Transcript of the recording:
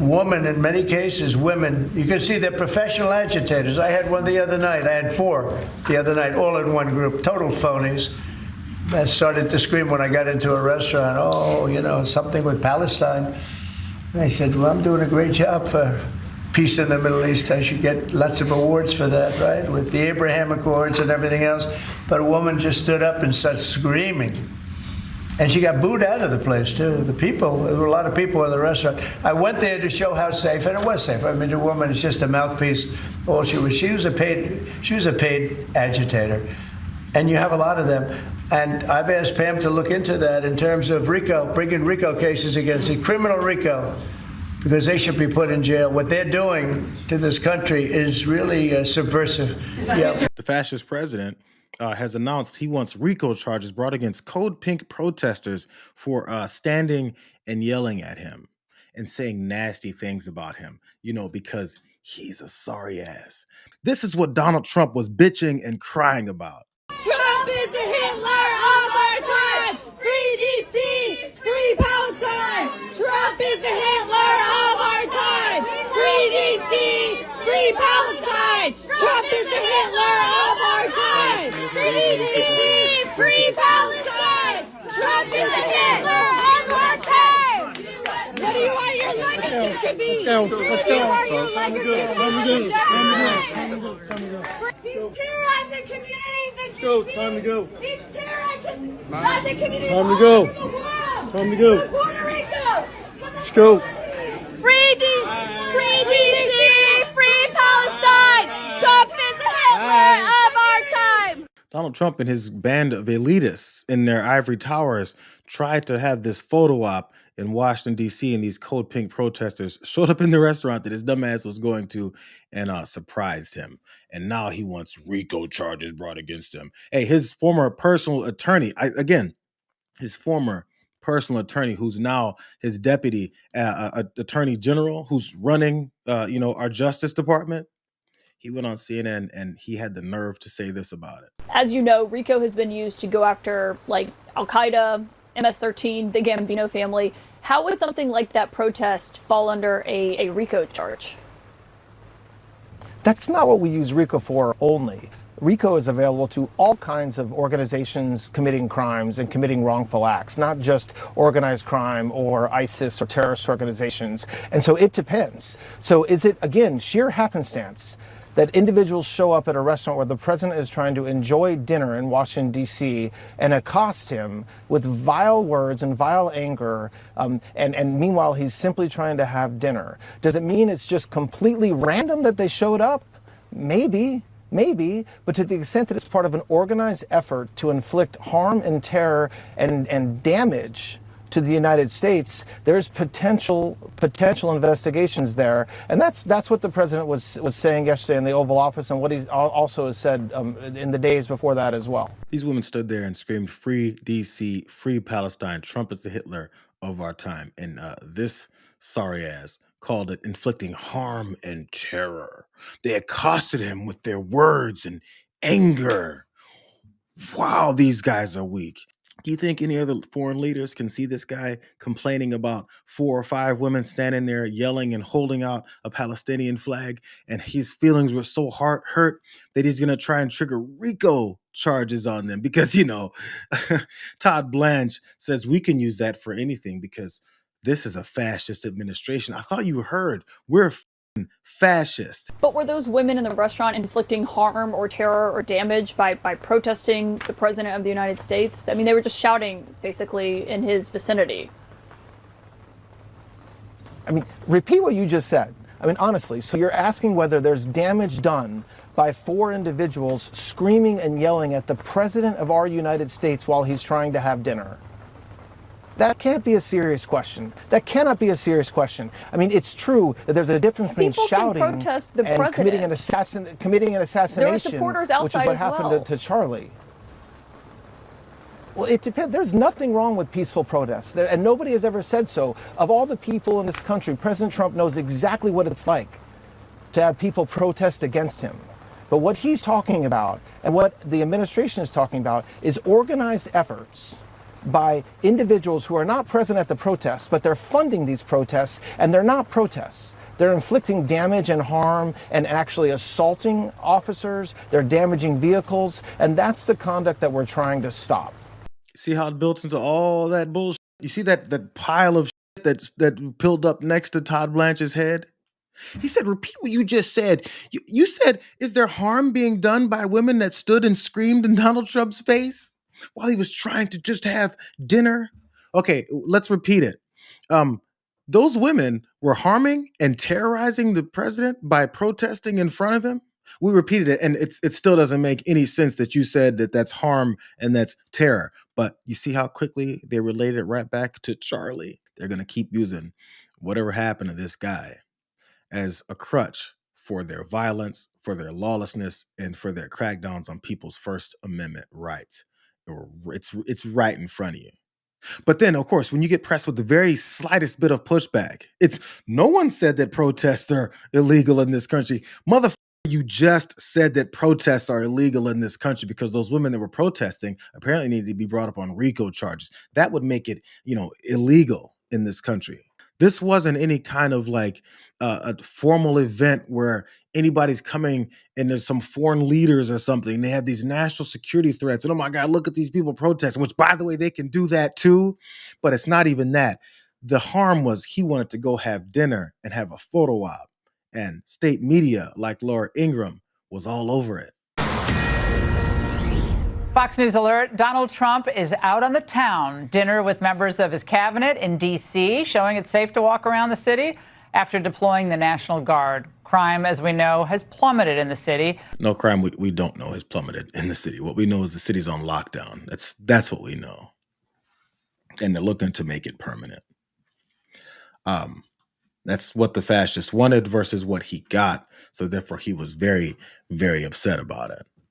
woman, in many cases, women, you can see they're professional agitators. I had one the other night. I had 4 the other night, all in one group, total phonies. I started to scream when I got into a restaurant, oh, you know, something with Palestine. And I said, well, I'm doing a great job for peace in the Middle East. I should get lots of awards for that, right? With the Abraham Accords and everything else. But a woman just stood up and started screaming. And she got booed out of the place, too. The people, there were a lot of people in the restaurant. I went there to show how safe, and it was safe. I mean, the woman is just a mouthpiece. All she was a paid agitator. And you have a lot of them. And I've asked Pam to look into that in terms of RICO, bringing RICO cases against it, criminal RICO, because they should be put in jail. What they're doing to this country is really subversive. Yeah. The fascist president has announced he wants RICO charges brought against Code Pink protesters for standing and yelling at him and saying nasty things about him, you know, because he's a sorry ass. This is what Donald Trump was bitching and crying about. Trump is the Hitler of our time! Free DC! Free Palestine! Trump is the Hitler of our time! Free DC! Free Palestine! Trump is the Hitler of our time! Free DC! Free Palestine! Trump is the Hitler of our time! What do you want your legacy to be? Let's go. What do you want your legacy to be? He's terrorizing communities in DC. Time to go. He's terrorizing communities Time to all go. over the world. Time to go. From Puerto Rico. Let's go. Free DC, free Palestine. Trump is the Hitler of our time. Donald Trump and his band of elitists in their ivory towers tried to have this photo op in Washington, D.C., and these Code Pink protesters showed up in the restaurant that his dumbass was going to and surprised him. And now he wants RICO charges brought against him. Hey, his former personal attorney, his former personal attorney, who's now his deputy attorney general, who's running, our Justice Department, he went on CNN and he had the nerve to say this about it. As you know, RICO has been used to go after like Al-Qaeda, MS-13, the Gambino family. How would something like that protest fall under a RICO charge? That's not what we use RICO for only. RICO is available to all kinds of organizations committing crimes and committing wrongful acts, not just organized crime or ISIS or terrorist organizations. And so it depends. So is it, again, sheer happenstance that individuals show up at a restaurant where the president is trying to enjoy dinner in Washington, D.C., and accost him with vile words and vile anger, and meanwhile he's simply trying to have dinner? Does it mean it's just completely random that they showed up? Maybe, but to the extent that it's part of an organized effort to inflict harm and terror and damage to the United States, there's potential investigations there, and that's what the president was saying yesterday in the Oval Office, and what he also has said in the days before that as well. These women stood there and screamed, "Free DC, free Palestine. Trump is the Hitler of our time," and this sorry ass called it inflicting harm and terror. They accosted him with their words and anger. Wow, these guys are weak. Do you think any other foreign leaders can see this guy complaining about 4 or 5 women standing there yelling and holding out a Palestinian flag, and his feelings were so hurt that he's going to try and trigger RICO charges on them? Because, Todd Blanche says we can use that for anything because this is a fascist administration. I thought you heard we're fascist. But were those women in the restaurant inflicting harm or terror or damage by protesting the president of the United States? I mean, they were just shouting basically in his vicinity. I mean, repeat what you just said. I mean, honestly, so you're asking whether there's damage done by 4 individuals screaming and yelling at the president of our United States while he's trying to have dinner. That can't be a serious question. That cannot be a serious question. I mean, it's true that there's a difference between shouting and committing an assassination, there were supporters outside, which is what happened to Charlie. Well, it depends. There's nothing wrong with peaceful protests, and nobody has ever said so. Of all the people in this country, President Trump knows exactly what it's like to have people protest against him. But what he's talking about, and what the administration is talking about, is organized efforts by individuals who are not present at the protests, but they're funding these protests, and they're not protests. They're inflicting damage and harm and actually assaulting officers. They're damaging vehicles, and that's the conduct that we're trying to stop. See how it built into all that bullshit? You see that pile of shit that pilled up next to Todd Blanche's head? He said, repeat what you just said. You said, is there harm being done by women that stood and screamed in Donald Trump's face while he was trying to just have dinner? Okay, let's repeat it. Those women were harming and terrorizing the president by protesting in front of him. We repeated it, and it still doesn't make any sense that you said that that's harm and that's terror. But you see how quickly they related it right back to Charlie. They're going to keep using whatever happened to this guy as a crutch for their violence, for their lawlessness, and for their crackdowns on people's First Amendment rights. It's right in front of you. But then, of course, when you get pressed with the very slightest bit of pushback, it's no one said that protests are illegal in this country. Motherfucker, you just said that protests are illegal in this country because those women that were protesting apparently needed to be brought up on RICO charges. That would make it, illegal in this country. This wasn't any kind of like a formal event where anybody's coming and there's some foreign leaders or something. They have these national security threats. And oh my God, look at these people protesting, which by the way, they can do that too. But it's not even that. The harm was he wanted to go have dinner and have a photo op. And state media like Laura Ingraham was all over it. Fox News alert, Donald Trump is out on the town. Dinner with members of his cabinet in D.C., showing it's safe to walk around the city after deploying the National Guard. Crime, as we know, has plummeted in the city. No crime we don't know has plummeted in the city. What we know is the city's on lockdown. That's what we know. And they're looking to make it permanent. That's what the fascists wanted versus what he got. So therefore, he was very, very upset about it.